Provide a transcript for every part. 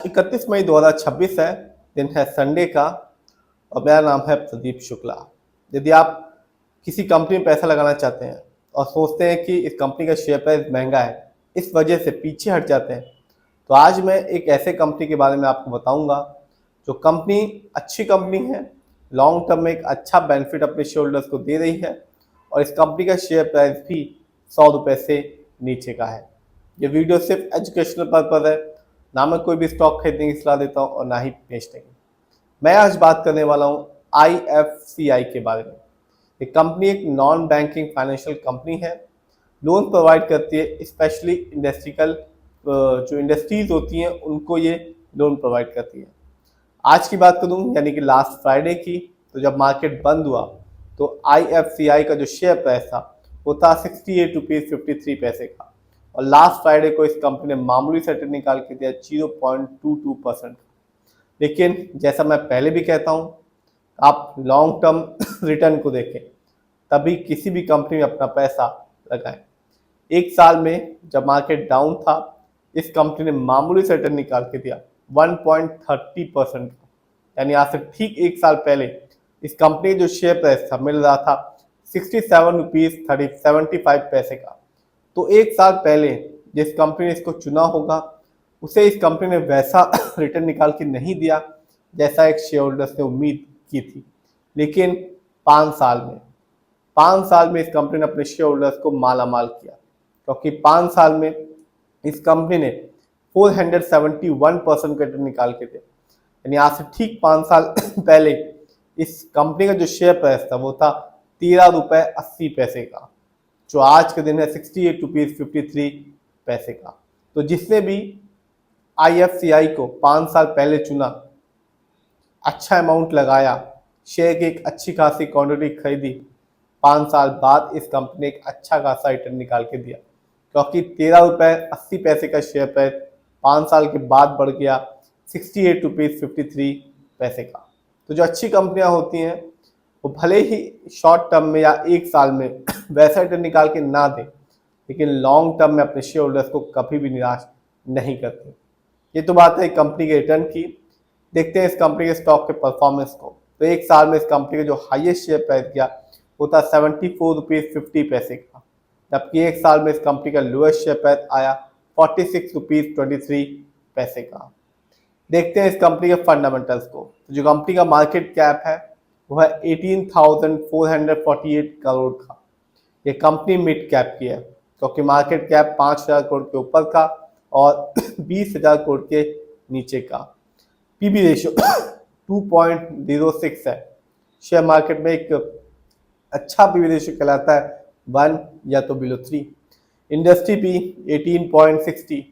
31 मई 2026 है। दिन है संडे का और मेरा नाम है प्रदीप शुक्ला। यदि आप किसी कंपनी में पैसा लगाना चाहते हैं और सोचते हैं कि इस कंपनी का शेयर प्राइस महंगा है, इस वजह से पीछे हट जाते हैं, तो आज मैं एक ऐसे कंपनी के बारे में आपको बताऊंगा जो कंपनी अच्छी कंपनी है, लॉन्ग टर्म में एक अच्छा बेनिफिट अपने शेयर होल्डर्स को दे रही है और इस कंपनी का शेयर प्राइस भी 100 रुपये से नीचे का है। ये वीडियो सिर्फ एजुकेशनल पर्पज है, ना मैं कोई भी स्टॉक खरीदने की सलाह देता हूँ और ना ही बेचने की। मैं आज बात करने वाला हूँ IFCI के बारे में। ये कंपनी एक नॉन बैंकिंग फाइनेंशियल कंपनी है, लोन प्रोवाइड करती है, स्पेशली इंडस्ट्रियल जो इंडस्ट्रीज होती हैं उनको ये लोन प्रोवाइड करती है। आज की बात करूँ यानी कि लास्ट फ्राइडे की, तो जब मार्केट बंद हुआ तो IFCI का जो शेयर प्राइस था वो था 68 रुपीज़ 53 पैसे का और लास्ट फ्राइडे को इस कंपनी ने मामूली से रिटर्न निकाल के दिया 0.22%। लेकिन जैसा मैं पहले भी कहता हूँ, आप लॉन्ग टर्म रिटर्न को देखें, तभी किसी भी कंपनी में अपना पैसा लगाएं। एक साल में जब मार्केट डाउन था, इस कंपनी ने मामूली से रिटर्न निकाल के दिया 1.30% का, यानी आज से ठीक एक साल पहले इस कंपनी जो शेयर प्राइस था मिल रहा था 67 रुपीज़ 75 पैसे का। तो एक साल पहले जिस कंपनी ने इसको चुना होगा उसे इस कंपनी ने वैसा रिटर्न निकाल के नहीं दिया जैसा एक शेयर होल्डर्स ने उम्मीद की थी। लेकिन 5 साल में इस कंपनी ने अपने शेयर होल्डर्स को माला माल किया, क्योंकि 5 साल में इस कंपनी ने 471% का रिटर्न निकाल के दिया। यानी आज से ठीक 5 साल पहले इस कंपनी का जो शेयर प्राइस था वो था 13 रुपये 80 पैसे का, जो आज के दिन है 68 रुपीज़ 53 पैसे का। तो जिसने भी IFCI को 5 साल पहले चुना, अच्छा अमाउंट लगाया, शेयर की एक अच्छी खासी क्वांटिटी खरीदी, 5 साल बाद इस कंपनी ने एक अच्छा खासा रिटर्न निकाल के दिया, क्योंकि 13 रुपये 80 पैसे का शेयर प्राइस 5 साल के बाद बढ़ गया 68 रुपीज़ 53 पैसे का। तो जो अच्छी कंपनियां होती हैं वो भले ही शॉर्ट टर्म में या एक साल में वैसा रिटर्न निकाल के ना दे, लेकिन लॉन्ग टर्म में अपने शेयर होल्डर्स को कभी भी निराश नहीं करते। ये तो बात है कंपनी के रिटर्न की। देखते हैं इस कंपनी के स्टॉक के परफॉर्मेंस को। तो एक साल में इस कंपनी का जो हाईएस्ट शेयर प्राइस गया वो था 74 रुपीज़ 50 पैसे का, जबकि एक साल में इस कंपनी का लोएस्ट शेयर प्राइस आया 46 रुपीज़ 23 पैसे का। देखते हैं इस कंपनी के फंडामेंटल्स को। तो जो कंपनी का मार्केट कैप है वो है 18,448 करोड़ का। ये कंपनी मिड कैप की है, क्योंकि मार्केट कैप 5,000 करोड़ के ऊपर का और 20,000 करोड़ के नीचे का। पीबी रेशियो 2.06 है। शेयर मार्केट में एक अच्छा पीबी रेशियो कहलाता है 1 या तो below 3। Industry P 18.60,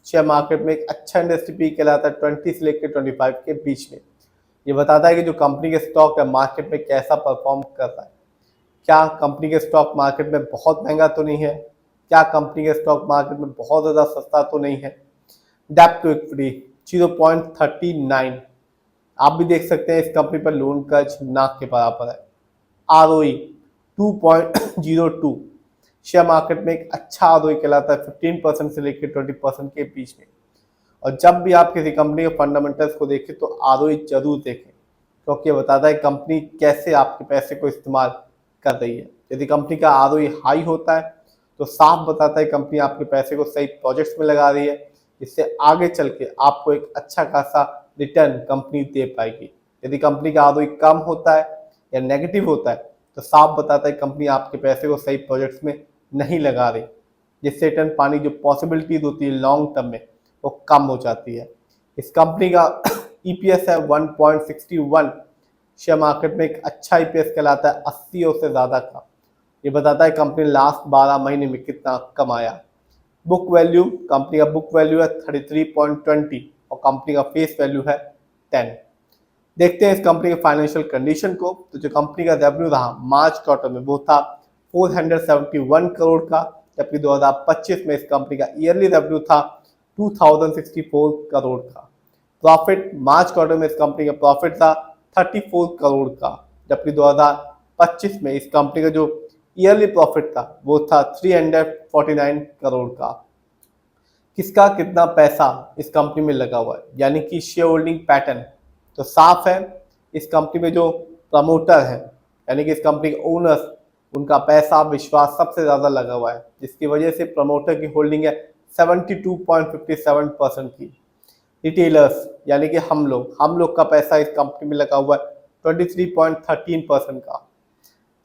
share market में एक अच्छा इंडस्ट्री पी कहलाता है 20 से लेकर 25 के बीच में। ये बताता है कि जो कंपनी के स्टॉक है मार्केट में कैसा परफॉर्म कर रहा है। क्या कंपनी के स्टॉक मार्केट में बहुत महंगा तो नहीं है, क्या कंपनी के स्टॉक मार्केट में बहुत ज़्यादा सस्ता तो नहीं है। डेप्ट टू इक्विटी 0.39, आप भी देख सकते हैं इस कंपनी पर लोन कर्ज नाक के बराबर है। ROE 2.02, शेयर मार्केट में एक अच्छा ROE कहलाता है 15% से लेकर 20% के बीच में। और जब भी आप किसी कंपनी के फंडामेंटल्स को देखें तो ROE जरूर देखें, क्योंकि ये बताता है कंपनी कैसे आपके पैसे को इस्तेमाल कर रही है। यदि कंपनी का ROE हाई होता है तो साफ बताता है कंपनी आपके पैसे को सही प्रोजेक्ट्स में लगा रही है, जिससे आगे चल के आपको एक अच्छा खासा रिटर्न कंपनी दे पाएगी। यदि कंपनी का ROE कम होता है या नेगेटिव होता है तो साफ बताता है कंपनी आपके पैसे को सही प्रोजेक्ट्स में नहीं लगा रही, जिससे रिटर्न पाने की जो पॉसिबिलिटीज होती है लॉन्ग टर्म में वो कम हो जाती है। इस कंपनी का EPS है 1.61, शेयर मार्केट में एक अच्छा EPS कहलाता है 80 और से ज़्यादा का। ये बताता है कंपनी लास्ट 12 महीने में कितना कमाया। बुक वैल्यू, कंपनी का बुक वैल्यू है 33.20 और कंपनी का फेस वैल्यू है 10। देखते हैं इस कंपनी के फाइनेंशियल कंडीशन को। तो जो कंपनी का रेवेन्यू रहा मार्च क्वार्टर में वो था 471 करोड़ का, जबकि 2025 में इस कंपनी का ईयरली रेवेन्यू था 2064 करोड़ का। प्रॉफिट मार्च क्वार्टर में इस कंपनी का प्रॉफिट था 34 करोड़ का, जबकि 2025 में इस कंपनी का जो ईयरली प्रॉफिट था वो था 349 करोड़ का। किसका कितना पैसा इस कंपनी में लगा हुआ है, यानी कि शेयर होल्डिंग पैटर्न। तो साफ है, इस कंपनी में जो प्रमोटर है यानी कि इस कंपनी के ओनर्स, उनका पैसा विश्वास सबसे ज़्यादा लगा हुआ है, जिसकी वजह से प्रमोटर की होल्डिंग है 72.57% की। रिटेलर्स यानी कि हम लोग का पैसा इस कंपनी में लगा हुआ है 23.13% का।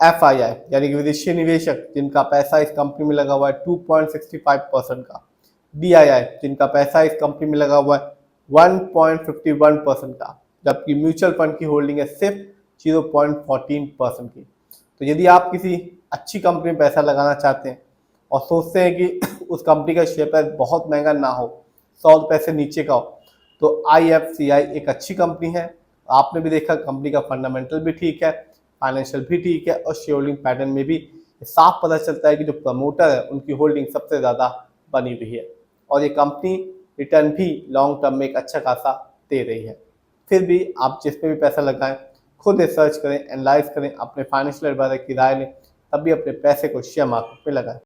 FII यानी कि विदेशी निवेशक, जिनका पैसा इस कंपनी में लगा हुआ है 2.65% का। DII जिनका पैसा इस कंपनी में लगा हुआ है 1.51% का, जबकि म्यूचुअल फंड की होल्डिंग है सिर्फ 0.14% की। तो यदि आप किसी अच्छी कंपनी में पैसा लगाना चाहते हैं और सोचते हैं कि उस कंपनी का शेयर प्राइस बहुत महंगा ना हो, 100 रुपये से नीचे का हो, तो IFCI एक अच्छी कंपनी है। आपने भी देखा कंपनी का फंडामेंटल भी ठीक है, फाइनेंशियल भी ठीक है, और शेयर होल्डिंग पैटर्न में भी साफ पता चलता है कि जो प्रमोटर है उनकी होल्डिंग सबसे ज़्यादा बनी हुई है, और ये कंपनी रिटर्न भी लॉन्ग टर्म में एक अच्छा खासा दे रही है। फिर भी आप जिस पे भी पैसा लगाएं, खुद रिसर्च करें, एनालाइज करें, अपने फाइनेंशियल एडवाइजर की राय लें, तभी अपने पैसे को शेयर मार्केट में लगाएं।